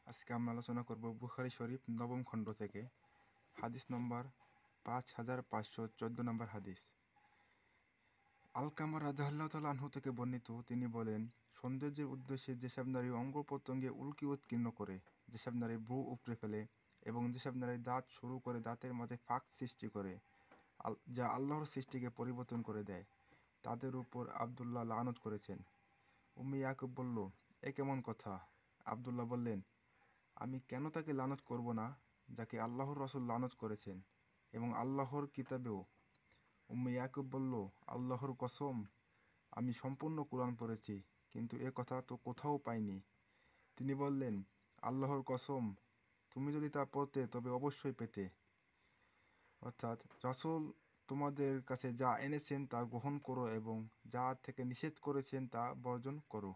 আজকে আমরা আলোচনা করব বুখারী শরীফ নবম খণ্ড থেকে হাদিস নম্বর 5514 নম্বর হাদিস। আলকামা রাদিয়াল্লাহু তাআলা আনহু থেকে বর্ণিত, তিনি বলেন, সৌন্দর্যের উদ্দেশ্যে যেসব নারী অঙ্গ প্রত্যঙ্গে উল্কি উৎকীর্ণ করে, যেসব নারী ভ্রু উপড়ে ফেলে এবং যেসব নারী দাঁত শুরু করে দাঁতের মাঝে ফাঁক সৃষ্টি করে, যা আল্লাহর সৃষ্টিকে পরিবর্তন করে দেয়, তাদের উপর আব্দুল্লাহ লানত করেছেন। উম্মে ইয়াকুব বলল, এ কেমন কথা? আব্দুল্লাহ বললেন, আমি কেন তাকে লানত করব না, যাকে আল্লাহর রাসূল লানত করেছেন এবং আল্লাহর কিতাবেও। উম্মে ইয়াকুব বলল, আল্লাহর কসম, আমি সম্পূর্ণ কুরআন পড়েছি, কিন্তু এ কথা তো কোথাও পাইনি। তিনি বললেন, আল্লাহর কসম, তুমি যদি তা পড়তে তবে অবশ্যই পেতে। অর্থাৎ রাসূল তোমাদের কাছে যা এনেছেন তা গ্রহণ করো এবং যা থেকে নিষেধ করেছেন তা বর্জন করো।